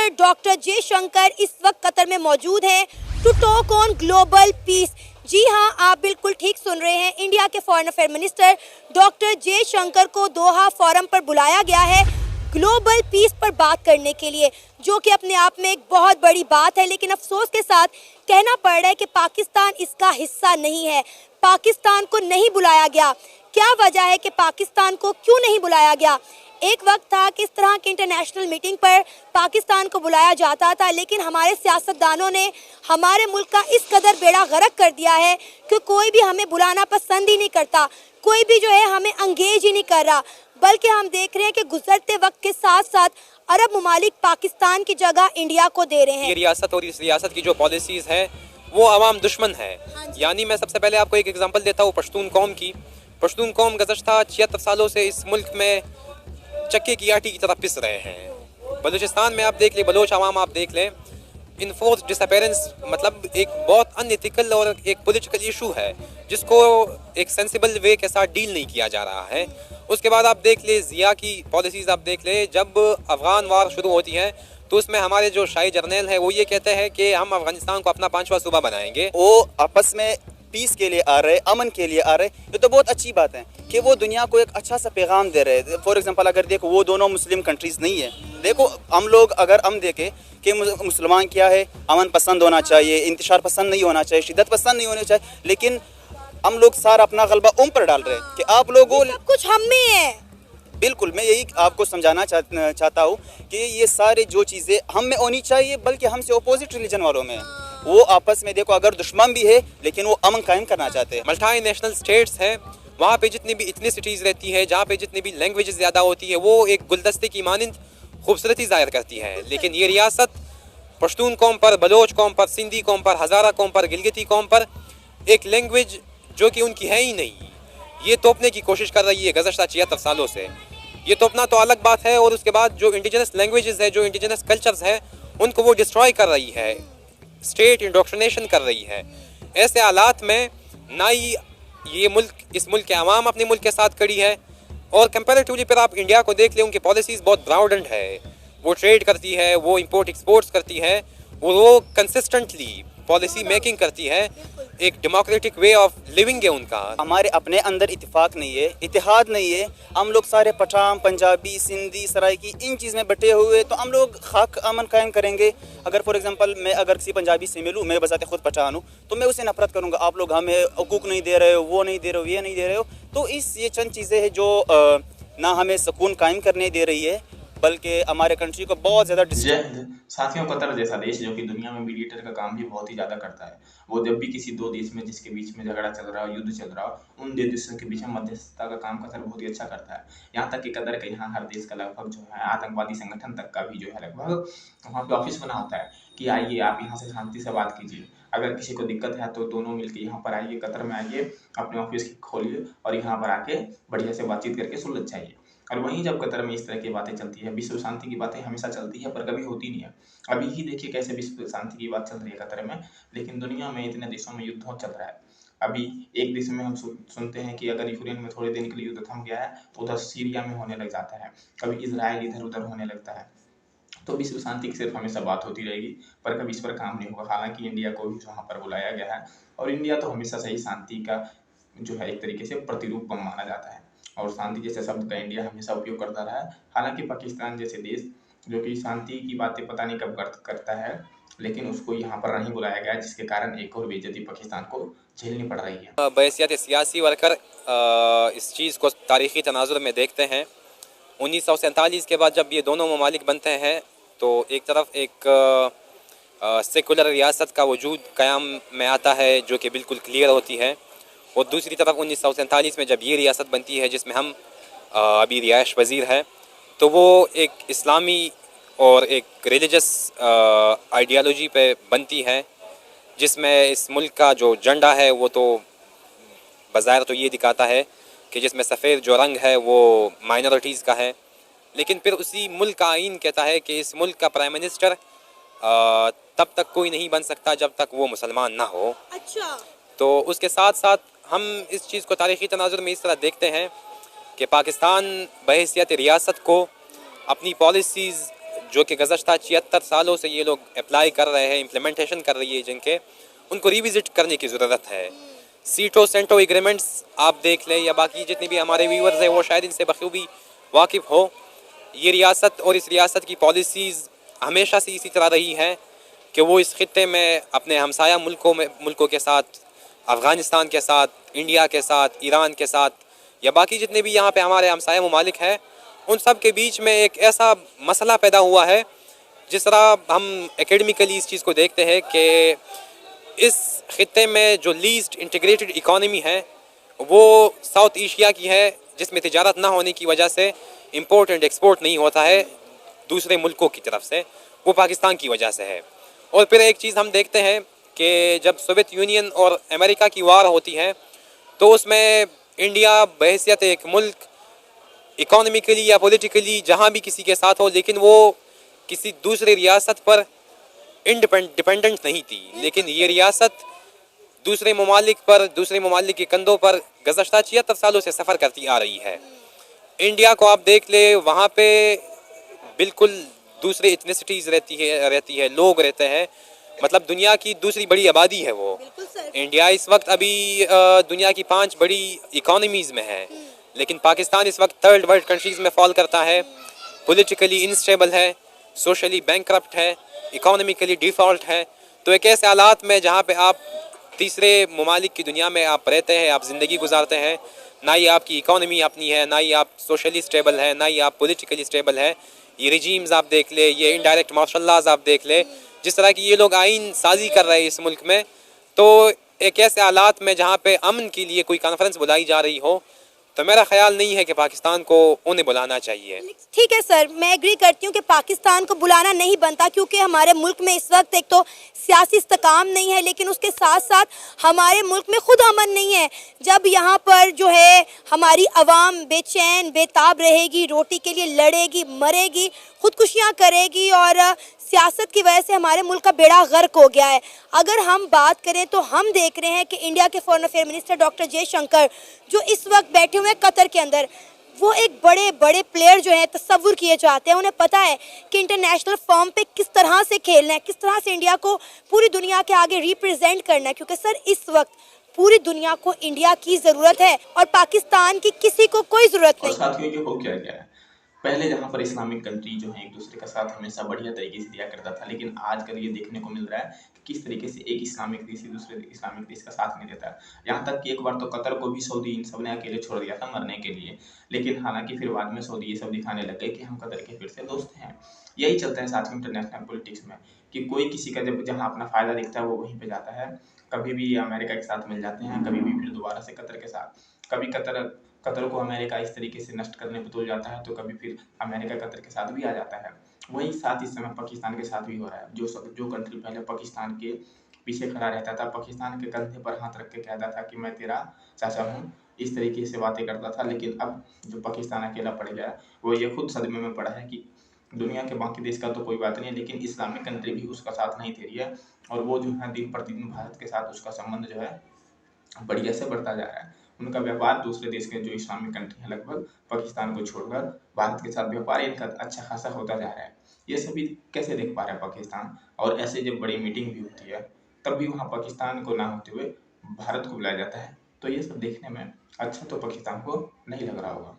Minister doctor Jaishankar इस वक्त Qatar में मौजूद हैं to talk on global peace. जी हाँ, आप बिल्कुल ठीक सुन रहे हैं। इंडिया के foreign affair minister doctor Jaishankar को दोहा फोरम पर बुलाया गया है ग्लोबल पीस पर बात करने के लिए, जो कि अपने आप में एक बहुत बड़ी बात है। लेकिन अफसोस के साथ कहना पड़ रहा है कि पाकिस्तान इसका हिस्सा नहीं है, पाकिस्तान को नहीं बुलाया गया। क्या वजह है कि पाकिस्तान को क्यों नहीं बुलाया गया? एक वक्त था कि इस तरह की इंटरनेशनल मीटिंग पर पाकिस्तान को बुलाया जाता था, लेकिन हमारे सियासतदानों ने हमारे मुल्क का इस कदर बेड़ा गर्क कर दिया है कि कोई भी हमें बुलाना पसंद ही नहीं करता, कोई भी जो है हमें अंगेज ही नहीं कर रहा। बल्कि हम देख रहे हैं कि गुजरते वक्त के साथ साथ अरब ममालिक पाकिस्तान की जगह इंडिया को दे रहे हैं। ये रियासत और इस रियासत की जो पॉलिसीज है वो अवाम दुश्मन है। यानी मैं सबसे पहले आपको एक एग्जांपल देता हूँ पश्तून कौम की। पश्तून कौम गुज़श्ता 76 सालों से इस मुल्क में चक्के की आटी की तरह पिस रहे हैं। बलूचिस्तान में आप देख लें, बलोच आवाम आप देख लें, इनफोर्स डिसअपेरेंस मतलब एक बहुत अनएथिकल और एक पॉलिटिकल इशू है जिसको एक सेंसिबल वे के साथ डील नहीं किया जा रहा है। उसके बाद आप देख ले ज़िया की पॉलिसीज़ आप देख ले। जब अफ़गान वार शुरू होती है तो उसमें हमारे जो शाही जर्नल है वो ये कहते हैं कि हम अफगानिस्तान को अपना 5वां सूबा बनाएंगे। वो आपस में पीस के लिए आ रहे, अमन के लिए आ रहे, ये तो बहुत अच्छी बात है कि वो दुनिया को एक अच्छा सा पैगाम दे रहे हैं। फॉर एग्जांपल अगर देखो वो दोनों मुस्लिम कंट्रीज़ नहीं है। देखो हम लोग अगर हम देखें कि मुसलमान क्या है, अमन पसंद होना चाहिए, इंतशार पसंद नहीं होना चाहिए, शिद्दत पसंद नहीं होनी चाहिए, लेकिन हम लोग सारा अपना गलबा पर डाल रहे हैं कि आप लोगों सब कुछ हम में है। बिल्कुल, मैं यही आपको समझाना चाहता हूँ कि ये सारे जो चीज़ें हम में होनी चाहिए बल्कि हमसे अपोजिट रिलीजन वालों में वो आपस में देखो अगर दुश्मन भी है लेकिन वो अमन कायम करना चाहते हैं। मल्टी नेशनल स्टेट्स हैं, वहाँ पे जितनी भी इथनिसिटीज़ रहती है, जहाँ पे जितनी भी लैंग्वेजेस ज़्यादा होती है, वो एक गुलदस्ते की मानंद खूबसूरती ज़ाहिर करती है। लेकिन ये रियासत पश्तून कौम पर, बलोच कौम पर, सिंधी कौम पर, हज़ारा कौम पर, गिलगिती कौम पर एक लैंग्वेज जो कि उनकी है ही नहीं, ये तोपने की कोशिश कर रही है गुज़श्ता 76 सालों से। ये तोपना तो अलग बात है, और उसके बाद जो इंडिजिनस लैंग्वेजेस है, जो इंडिजिनस कल्चर्स है, उनको वो डिस्ट्रॉय कर रही है, स्टेट इंडोक्ट्रिनेशन कर रही है। ऐसे हालात में ना ही ये मुल्क, इस मुल्क के अवाम अपने मुल्क के साथ खड़ी है, और कंपैरेटिवली फिर आप इंडिया को देख लें, उनकी पॉलिसीज़ बहुत ब्रॉड है। वो ट्रेड करती है, वो इंपोर्ट एक्सपोर्ट्स करती है, वो कंसिस्टेंटली पॉलिसी मेकिंग करती है। एक डेमोक्रेटिक वे ऑफ लिविंग है उनका। हमारे अपने अंदर इत्तेफाक नहीं है, इत्तेहाद नहीं है। हम लोग सारे पठान, पंजाबी, सिंधी, सराइकी इन चीज़ में बटे हुए, तो हम लोग खाक अमन कायम करेंगे। अगर फॉर एग्जांपल मैं अगर किसी पंजाबी से मिलूँ, मैं बजाते खुद पठान हूँ, तो मैं उसे नफरत करूँगा, आप लोग हमें हकूक़ नहीं दे रहे हो, वो नहीं दे रहे हो, ये नहीं दे रहे हो। तो ये चंद चीज़ें हैं जो ना हमें सुकून कायम करने दे रही है बल्कि हमारे कंट्री को बहुत ज़्यादा साथियों, कतर जैसा देश जो कि दुनिया में मीडिएटर का काम भी बहुत ही ज़्यादा करता है, वो जब भी किसी दो देश में जिसके बीच में झगड़ा चल रहा हो, युद्ध चल रहा हो, उन दो देशों के बीच में मध्यस्थता का काम कतर बहुत ही अच्छा करता है। यहाँ तक कि कतर का यहाँ हर देश का लगभग जो है आतंकवादी संगठन तक का भी जो है लगभग वहाँ पे ऑफिस बना होता है कि आइए आप यहाँ से शांति से बात कीजिए, अगर किसी को दिक्कत है तो दोनों मिलकर यहाँ पर आइए, कतर में आइए, अपने ऑफिस खोलिए और यहाँ पर आके बढ़िया से बातचीत करके सुलझाइए। और वहीं जब कतर में इस तरह की बातें चलती है, विश्व शांति की बातें हमेशा चलती है पर कभी होती नहीं है। अभी ही देखिए कैसे विश्व शांति की बात चल रही है कतर में, लेकिन दुनिया में इतने देशों में युद्ध चल रहा है। अभी एक देश में हम सुनते हैं कि अगर यूक्रेन में थोड़े दिन के लिए युद्ध थम गया है तो उधर सीरिया में होने लग जाता है, कभी इजराइल इधर उधर होने लगता है। तो विश्व शांति की सिर्फ हमेशा बात होती रहेगी पर कभी इस पर काम नहीं होगा। हालांकि इंडिया को भी वहाँ पर बुलाया गया है, और इंडिया तो हमेशा से ही शांति का जो है एक तरीके से प्रतिरूप माना जाता है, और शांति जैसे शब्द का इंडिया हमेशा उपयोग करता रहा है। हालांकि पाकिस्तान जैसे देश जो कि शांति की बातें पता नहीं कब करता है, लेकिन उसको यहाँ पर नहीं बुलाया गया, जिसके कारण एक और बेइज्जती पाकिस्तान को झेलनी पड़ रही है। बहैसियत सियासी वर्कर इस चीज़ को तारीख़ी तनाजुर में देखते हैं। 1947 के बाद जब ये दोनों ममालिक बनते हैं तो एक तरफ एक सेकुलर रियासत का वजूद क़याम में आता है जो कि बिल्कुल क्लियर होती है, और दूसरी तरफ 1947 में जब ये रियासत बनती है जिसमें हम अभी रिहाइश वज़ीर है, तो वो एक इस्लामी और एक रिलीजस आइडियालॉजी पे बनती है, जिसमें इस मुल्क का जो झंडा है वो तो बज़ाहिर तो ये दिखाता है कि जिसमें सफ़ेद जो रंग है वो माइनॉरिटीज़ का है, लेकिन फिर उसी मुल्क का आइन कहता है कि इस मुल्क का प्राइम मिनिस्टर तब तक कोई नहीं बन सकता जब तक वो मुसलमान ना हो। अच्छा। तो उसके साथ साथ हम इस चीज़ को तारीख़ी तनाजुर में इस तरह देखते हैं कि पाकिस्तान बहैसियत रियासत को अपनी पॉलिसीज़ जो कि गुज़श्ता 76 सालों से ये लोग अप्लाई कर रहे हैं, इम्प्लीमेंटेशन कर रही है जिनके, उनको रिविज़िट करने की ज़रूरत है। सीटो सेंटो एग्रीमेंट्स आप देख लें, या बाकी जितने भी हमारे व्यूअर्स हैं वो शायद इनसे बखूबी वाकिफ़ हो। ये रियासत और इस रियासत की पॉलिसीज़ हमेशा से इसी तरह रही है कि वो इस खित्ते में अपने हमसाया मुल्कों के साथ, अफ़गानिस्तान के साथ, इंडिया के साथ, ईरान के साथ, या बाकी जितने भी यहाँ पे हमारे हमसाया ममालिक हैं, उन सब के बीच में एक ऐसा मसला पैदा हुआ है। जिस तरह हम एकेडमिकली इस चीज़ को देखते हैं कि इस खित्ते में जो लीस्ट इंटीग्रेटेड इकॉनमी है वो साउथ एशिया की है, जिसमें तिजारत ना होने की वजह से इंपोर्ट एंड एक्सपोर्ट नहीं होता है दूसरे मुल्कों की तरफ से, वो पाकिस्तान की वजह से है। और फिर एक चीज़ हम देखते हैं कि जब सोवियत यूनियन और अमेरिका की वार होती है तो उसमें इंडिया बहैसियत एक मुल्क इकोनॉमिकली या पॉलिटिकली जहाँ भी किसी के साथ हो, लेकिन वो किसी दूसरी रियासत पर डिपेंडेंट नहीं थी। लेकिन ये रियासत दूसरे ममालिक के कंधों पर गुज़श्ता 76 सालों से सफ़र करती आ रही है। इंडिया को आप देख ले, वहाँ पे बिल्कुल दूसरे इथनिसिटीज़ रहती है, लोग रहते हैं, मतलब दुनिया की दूसरी बड़ी आबादी है वो। इंडिया इस वक्त अभी दुनिया की 5 बड़ी इकोनॉमीज़ में है, लेकिन पाकिस्तान इस वक्त 3rd वर्ल्ड कंट्रीज़ में फॉल करता है, पॉलिटिकली इनस्टेबल है, सोशली बैंकरप्ट है, इकोनॉमिकली डिफ़ॉल्ट है। तो एक ऐसे हालात में जहाँ पे आप तीसरे ममालिक की दुनिया में आप रहते हैं, आप ज़िंदगी गुजारते हैं, ना ही आपकी इकोनॉमी अपनी है, ना ही आप सोशली स्टेबल है, ना ही आप पॉलिटिकली स्टेबल है। ये रिजीम्स आप देख ले, ये इनडायरेक्ट मार्शल लॉज आप देख ले, जिस तरह की ये लोग आइन साजी कर रहे हैं इस मुल्क में, तो एक ऐसे हालात में जहाँ पे अमन के लिए कोई कॉन्फ्रेंस बुलाई जा रही हो, तो मेरा ख्याल नहीं है कि पाकिस्तान को उन्हें बुलाना चाहिए। ठीक है सर, मैं एग्री करती हूँ कि पाकिस्तान को बुलाना नहीं बनता, क्योंकि हमारे मुल्क में इस वक्त एक तो सियासी इस्तेकाम नहीं है, लेकिन उसके साथ साथ हमारे मुल्क में खुद अमन नहीं है। जब यहाँ पर जो है हमारी आवाम बेचैन बेताब रहेगी, रोटी के लिए लड़ेगी, मरेगी, खुदकुशियाँ करेगी, और सियासत की वजह से हमारे मुल्क का बेड़ा गर्क हो गया है। अगर हम बात करें तो हम देख रहे हैं कि इंडिया के foreign affair minister doctor Jaishankar जो इस वक्त बैठे हुए हैं कतर के अंदर, वो एक बड़े बड़े प्लेयर जो हैं तस्वुर किए जाते हैं। उन्हें पता है कि इंटरनेशनल फॉर्म पे किस तरह से खेलना है, किस तरह से इंडिया को पूरी दुनिया के आगे रिप्रेजेंट करना है, क्योंकि सर इस वक्त पूरी दुनिया को इंडिया की ज़रूरत है और पाकिस्तान की किसी को कोई ज़रूरत नहीं। साथियों, ये हो क्या गया है, पहले जहाँ पर इस्लामिक कंट्री जो है एक दूसरे का साथ हमेशा बढ़िया तरीके से दिया करता था, लेकिन आजकल ये देखने को मिल रहा है कि किस तरीके से एक इस्लामिक देश दूसरे इस्लामिक देश का साथ नहीं देता। यहाँ तक कि एक बार तो कतर को भी सऊदी इन सब ने अकेले छोड़ दिया था मरने के लिए, लेकिन हालांकि फिर बाद में सऊदी ये सब दिखाने लग गए कि हम कतर के फिर से दोस्त हैं। यही चलता है साथियों इंटरनेशनल पॉलिटिक्स में कि कोई किसी का जब जहाँ अपना फायदा दिखता है वो वहीं पे जाता है। कभी भी अमेरिका के साथ मिल जाते हैं, कभी भी फिर दोबारा से कतर के साथ, कभी कतर को अमेरिका इस तरीके से नष्ट करने पे तुल जाता है, तो कभी फिर अमेरिका कतर के साथ भी आ जाता है। वही साथ इस समय पाकिस्तान के साथ भी हो रहा है। जो कंट्री पहले पाकिस्तान के पीछे खड़ा रहता था, पाकिस्तान के कंधे पर हाथ रख के कहता था कि मैं तेरा चाचा हूँ, इस तरीके से बातें करता था, लेकिन अब जो पाकिस्तान अकेला पड़ गया वो ये खुद सदमे में पड़ा है कि दुनिया के बाकी देश का तो कोई बात नहीं है, लेकिन इस्लामिक कंट्री भी उसका साथ नहीं दे रही है, और वो जो है दिन प्रतिदिन भारत के साथ उसका संबंध जो है बढ़िया से बढ़ता जा रहा है। उनका व्यापार दूसरे देश के जो इस्लामिक कंट्री है लगभग पाकिस्तान को छोड़कर भारत के साथ व्यापार इनका अच्छा खासा होता जा रहा है। ये सभी कैसे देख पा रहा है पाकिस्तान, और ऐसे जब बड़ी मीटिंग भी होती है तब भी वहाँ पाकिस्तान को ना होते हुए भारत को बुलाया जाता है, तो ये सब देखने में अच्छा तो पाकिस्तान को नहीं लग रहा होगा।